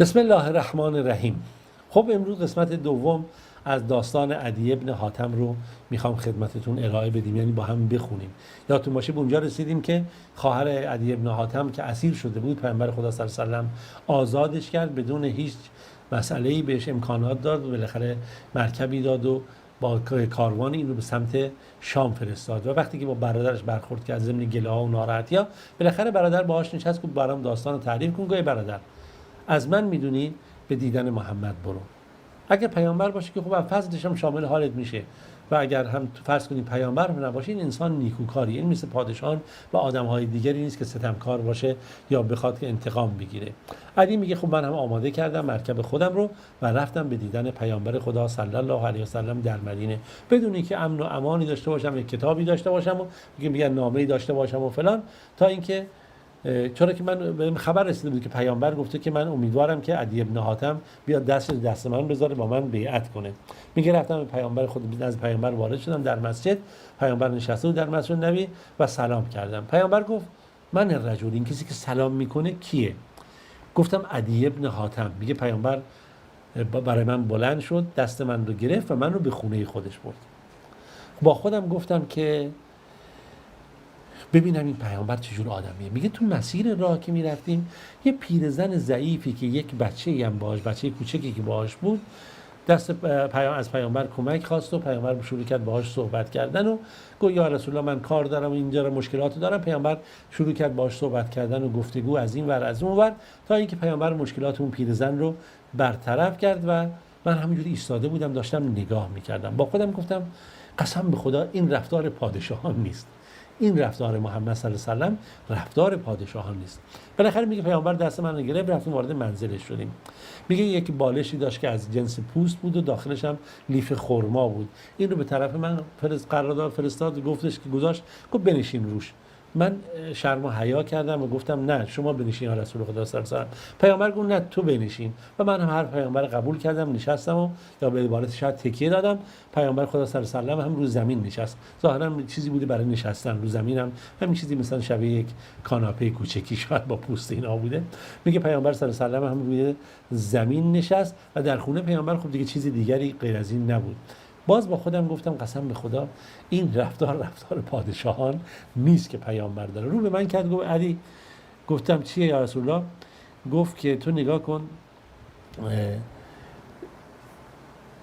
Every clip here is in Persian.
بسم الله الرحمن الرحیم. خب امروز قسمت دوم از داستان عدی ابن حاتم رو میخوام خدمتتون ارائه بدیم، یعنی با هم بخونیم. یادتون باشه به اونجا رسیدیم که خواهر عدی ابن حاتم که اسیر شده بود، پیامبر خدا صلی الله علیه و سلم آزادش کرد، بدون هیچ مسئله‌ای بهش امکانات داد و بالاخره مرکبی داد و با کاروان این رو به سمت شام فرستاد. و وقتی که با برادرش برخورد کرد ضمن گله‌ها و ناراحتی‌ها، بالاخره برادر باهاش نشست، گفت برام داستان رو تعریف کن. گفت برادر، از من میدونی به دیدن محمد برو. اگر پیامبر باشه که خب از فضلش هم شامل حالت میشه، و اگر هم فرض کنید پیامبر نباشه، این انسان نیکوکاری، این مثل پادشاهان و آدم‌های دیگری نیست که ستمکار باشه یا بخواد که انتقام بگیره. علی میگه خب من هم آماده کردم مرکب خودم رو و رفتم به دیدن پیامبر خدا صلی الله علیه و سلم در مدینه، بدون اینکه امن و امانی داشته باشم، یک کتابی داشته باشم و میگن نامه‌ای داشته باشم و فلان، تا اینکه چرا که من به خبر رسیده بود که پیامبر گفته که من امیدوارم که عدی ابن حاتم بیاد دست من بذاره با من بیعت کنه. میگه رفتم به پیامبر خود از پیامبر وارد شدم در مسجد، پیامبر نشسته بود در مسجد نبی و سلام کردم. پیامبر گفت من الرجل، این کسی که سلام میکنه کیه؟ گفتم عدی ابن حاتم. میگه پیامبر برای من بلند شد، دست من رو گرفت و من رو به خونه خودش برد. با خودم گفتم که ببینم این پیامبر چجور آدمیه. میگه تو مسیر راه که میرفتیم یه پیرزن ضعیفی که یک بچه‌ای هم باهاش، بچه کوچکی که باهاش بود، از پیامبر کمک خواست و پیامبر شروع کرد باهاش صحبت کردن و گفت یا رسول الله من کار دارم، اینجا مشکلات دارم. پیامبر شروع کرد باهاش صحبت کردن و گفتگو از این ور از اون ور، تا اینکه پیامبر مشکلات اون پیرزن رو برطرف کرد و من همینجوری ایستاده بودم داشتم نگاه میکردم. با خودم گفتم قسم به خدا این رفتار پادشاهان نیست، این رفتار محمد صلی الله علیه و سلم رفتار پادشاهان نیست. بالاخره میگه پیامبر دست من رو گرفت، رفتیم وارد منزلش شدیم. میگه یک بالشی داشت که از جنس پوست بود و داخلش هم لیف خرما بود. این رو به طرف من قرارداد فرستاد، گفتش که گذاشت، گفت بنشین روش. من شرم و حیا کردم و گفتم نه شما بنشین یا رسول خدا صلی الله علیه و سلم. پیامبر گفت نه تو بنشین و من هم هر پیامبر قبول کردم، نشستم و یا به عبارت شاید تکیه دادم. پیامبر خدا صلی الله علیه و سلم هم رو زمین نشست. ظاهرا چیزی بوده برای نشستن رو زمین، هم همین چیزی مثلا شبیه یک کاناپه کوچکی شاید با پوست اینا بوده. میگه پیامبر صلی الله علیه و سلم هم روی زمین نشست و در خونه پیامبر خب دیگه چیزی دیگری غیر از این نبود. باز با خودم گفتم قسم به خدا این رفتار پادشاهان نیست که پیامبر داره. رو به من کرد گفت علی. گفتم چیه یا رسول الله؟ گفت که تو نگاه کن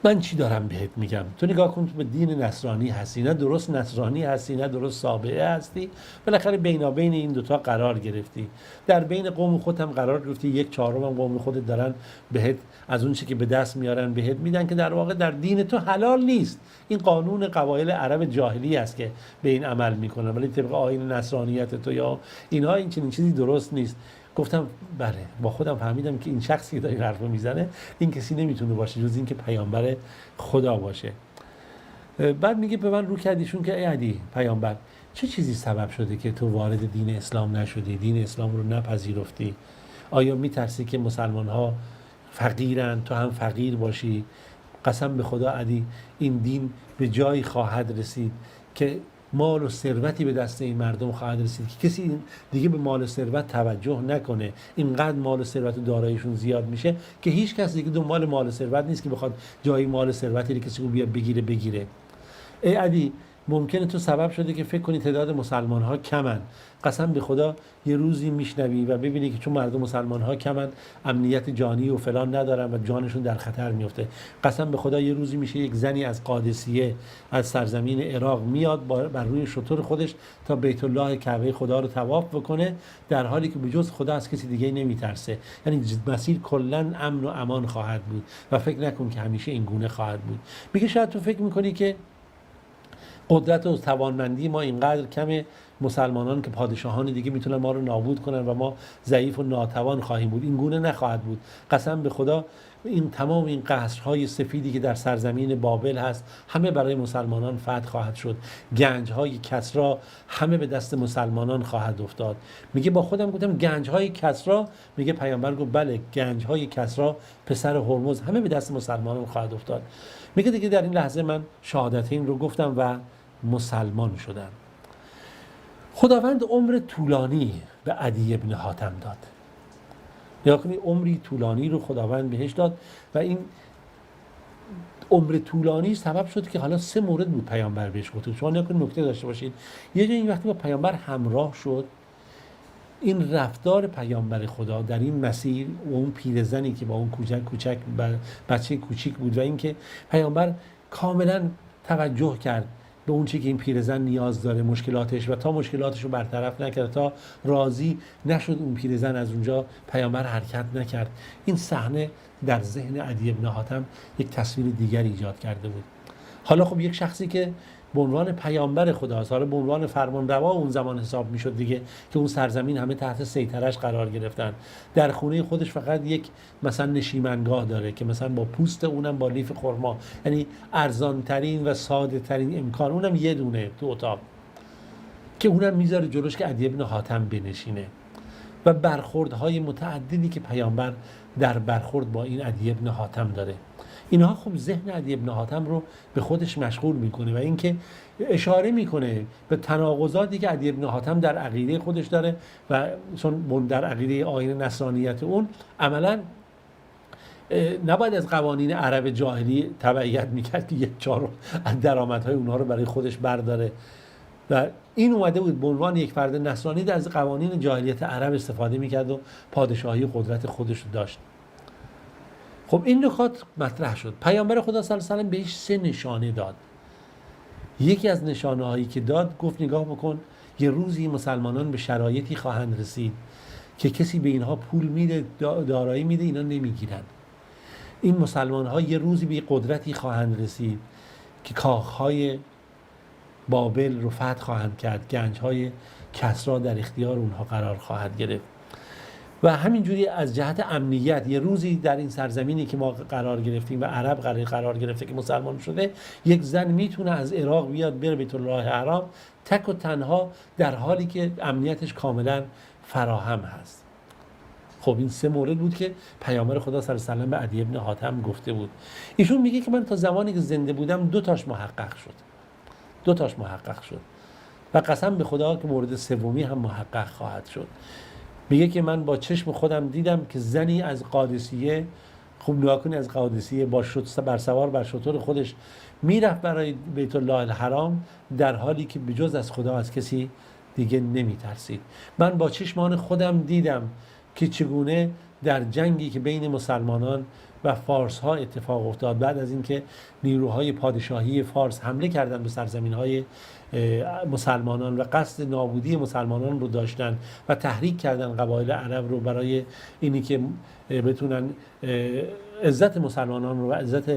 من چی دارم بهت میگم، تو نگاه کن تو به دین نصرانی هستی، نه درست نصرانی هستی نه درست سابعه هستی، بالاخره بینابین این دوتا قرار گرفتی، در بین قوم خودت هم قرار گرفتی، یک چهارم هم قوم خودت دارن بهت از اون چی که به دست میارن بهت میدن که در واقع در دین تو حلال نیست. این قانون قبایل عرب جاهلی است که به این عمل میکنن، ولی طبق آیین نصرانیت تو یا اینها این چنین چیزی درست نیست. گفتم بله. با خودم فهمیدم که این شخصی که داره این حرفو میزنه این کسی نمیتونه باشه جز این که پیامبر خدا باشه. بعد میگه به من رو کردیشون که ای علی پیامبر چه چیزی سبب شده که تو وارد دین اسلام نشدی، دین اسلام رو نپذیرفتی؟ آیا میترسی که مسلمان ها فقیرن تو هم فقیر باشی؟ قسم به خدا علی این دین به جایی خواهد رسید که مال و ثروتی به دست این مردم خواهد رسید که کسی دیگه به مال و ثروت توجه نکنه. اینقدر مال و ثروت و داراییشون زیاد میشه که هیچ کس دیگه دنبال مال و ثروت نیست که بخواد جایی مال و ثروتی رو کسی بیا بگیره. ای علی ممکنه تو سبب شده که فکر کنی تعداد مسلمان ها کمن. قسم به خدا یه روزی میشنوی و ببینی که چون مردم مسلمان ها کمن امنیت جانی و فلان ندارن و جانشون در خطر میفته. قسم به خدا یه روزی میشه یک زنی از قادسیه از سرزمین عراق میاد بر روی شتر خودش تا بیت الله کعبه خدا رو طواف بکنه، در حالی که به جز خدا از کسی دیگه نمیترسه. یعنی مسیر کلا امن و امان خواهد بود و فکر نکن که همیشه این گونه خواهد بود. میگه شاید تو فکر میکنی که قدرت و توانمندی ما اینقدر کمه، مسلمانان که پادشاهان دیگه میتونن ما رو نابود کنن و ما ضعیف و ناتوان خواهیم بود. این گونه نخواهد بود. قسم به خدا این تمام این قصرهای سفیدی که در سرزمین بابل هست همه برای مسلمانان فتح خواهد شد. گنجهای کسرا همه به دست مسلمانان خواهد افتاد. میگه با خودم گفتم گنجهای کسرا؟ میگه پیامبر گفت بله گنجهای کسرا پسر هرمز همه به دست مسلمانان خواهد افتاد. میگه دیگه در این لحظه من شهادتین رو گفتم و مسلمان شدم. خداوند عمر طولانی به عدی ابن حاتم داد. یا کنی عمری طولانی رو خداوند بهش داد و این عمر طولانی سبب شد که حالا 3 مورد بود پیامبر بهش گفت. شما نکته داشته باشید، یه جایی این وقتی با پیامبر همراه شد، این رفتار پیامبر خدا در این مسیر و اون پیرزنی که با اون کوچک بچه کوچیک بود و اینکه پیامبر کاملا توجه کرد به اون چیزی که این پیرزن نیاز داره، مشکلاتش، و تا مشکلاتش رو برطرف نکرد، تا راضی نشد اون پیرزن از اونجا پیامبر حرکت نکرد. این صحنه در ذهن عدی بن حاتم یک تصویر دیگر ایجاد کرده بود. حالا خب یک شخصی که به عنوان پیامبر خداست، حالا به عنوان فرمانروا اون زمان حساب میشد دیگه، که اون سرزمین همه تحت سیطره‌اش قرار گرفتن، در خونه خودش فقط یک مثلا نشیمنگاه داره که مثلا با پوست، اونم با لیف خرما، یعنی ارزان ترین و ساده ترین امکان، اونم یه دونه تو اتاق که اونم میذاره جلوش که عدی بن حاتم بنشینه. و برخوردهای متعددی که پیامبر در برخورد با این عدی بن حاتم داره، اینها خب ذهن عدی بن حاتم رو به خودش مشغول میکنه و اینکه اشاره میکنه به تناقضاتی که عدی بن حاتم در عقیده خودش داره و چون در عقیده آیین نصرانیت اون عملا نباید از قوانین عرب جاهلی تبعیت میکرد که یک چهارم از درآمدهای اونها رو برای خودش برداره و این اومده بود به عنوان یک فرد نصرانی از قوانین جاهلیت عرب استفاده میکرد و پادشاهی قدرت خودش رو داشت. خب این نکات مطرح شد. پیامبر خدا صلی الله علیه و آله بهش 3 نشانه داد. یکی از نشانه هایی که داد گفت نگاه بکن، یه روزی مسلمانان به شرایطی خواهند رسید که کسی به اینها پول میده، دارایی میده، اینا نمیگیرن. این مسلمان ها یه روزی به قدرتی خواهند رسید که کاخهای بابل رو فتح خواهند کرد، گنجهای کسری در اختیار اونها قرار خواهد گرفت. و همینجوری از جهت امنیت یه روزی در این سرزمینی که ما قرار گرفتیم و عرب قرار گرفته که مسلمان شده، یک زن میتونه از عراق بیاد بره بیت الله حرام تک و تنها، در حالی که امنیتش کاملا فراهم هست. خب این 3 مورد بود که پیامبر خدا صلی الله علیه و آله به عدی بن حاتم گفته بود. ایشون میگه که من تا زمانی که زنده بودم 2 تاش محقق شد. 2 تاش محقق شد و قسم به خدا که مورد سومی هم محقق خواهد شد. میگه که من با چشم خودم دیدم که زنی از قادسیه، خوب نگاه کنید، از قادسیه با برسوار بر شتر خودش میرفت برای بیت الله الحرام، در حالی که بجز از خدا از کسی دیگه نمیترسید. من با چشمان خودم دیدم که چگونه در جنگی که بین مسلمانان و فارس ها اتفاق افتاد، بعد از اینکه نیروهای پادشاهی فارس حمله کردند به سرزمین های مسلمانان و قصد نابودی مسلمانان رو داشتن و تحریک کردن قبایل عرب رو برای اینی که بتونن عزت مسلمانان رو و عزت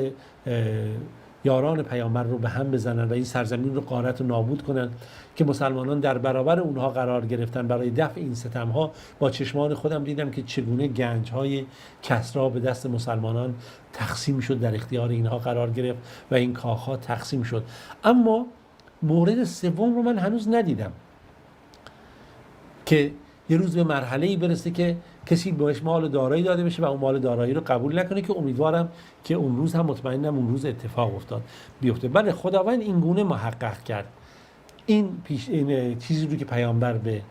یاران پیامبر رو به هم بزنن و این سرزمین رو غارت و نابود کنن، که مسلمانان در برابر اونها قرار گرفتن. برای دفع این ستمها با چشمان خودم دیدم که چگونه گنجهای کسری به دست مسلمانان تقسیم شد، در اختیار اینها قرار گرفت و این کاخها تقسیم شد. اما مورد سوم رو من هنوز ندیدم که یه روز به مرحله‌ای برسه که کسی بهش مال دارایی داده بشه و اون مال دارایی رو قبول نکنه، که امیدوارم که اون روز هم، مطمئنم اون روز اتفاق بیفته. بله، خداوند این گونه محقق کرد این چیزی رو که پیامبر به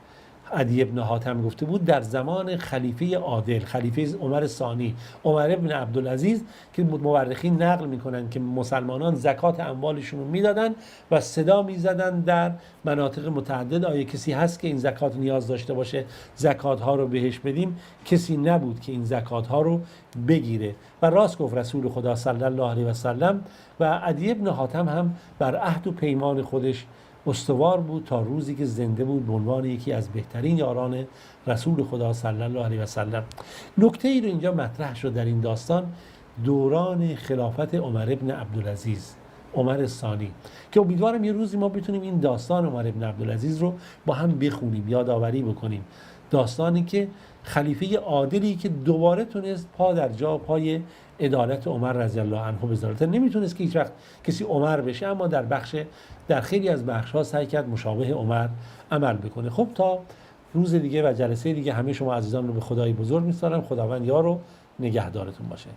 عدی بن حاتم گفته بود در زمان خلیفه عادل، خلیفه عمر ثانی، عمر بن عبدالعزیز، که مورخین نقل میکنن که مسلمانان زکات اموالشون رو میدادن و صدا میزدن در مناطق متعدد آیا کسی هست که این زکات نیاز داشته باشه، زکات ها رو بهش بدیم. کسی نبود که این زکات ها رو بگیره و راست گفت رسول خدا صلی الله علیه و سلم. و عدی بن حاتم هم بر عهد و پیمان خودش استوار بود تا روزی که زنده بود به عنوان یکی از بهترین یاران رسول خدا صلی الله علیه و سلم. نکته ای رو اینجا مطرح شد در این داستان، دوران خلافت عمر بن عبدالعزیز، عمر ثانی، که امیدوارم یه روزی ما بتونیم این داستان عمر بن عبدالعزیز رو با هم بخونیم، یادآوری بکنیم. داستانی که خلیفه عادلی که دوباره تونست پا در جا پای عدالت عمر رضی الله عنه بذاره. نمیتونست که هیچ وقت کسی عمر بشه، اما در خیلی از بخش‌ها سعی کرد مشابه عمر عمل بکنه. خب تا روز دیگه و جلسه دیگه همه شما عزیزان رو به خدای بزرگ می‌سپارم. خداوند یار و نگهدارتون باشه.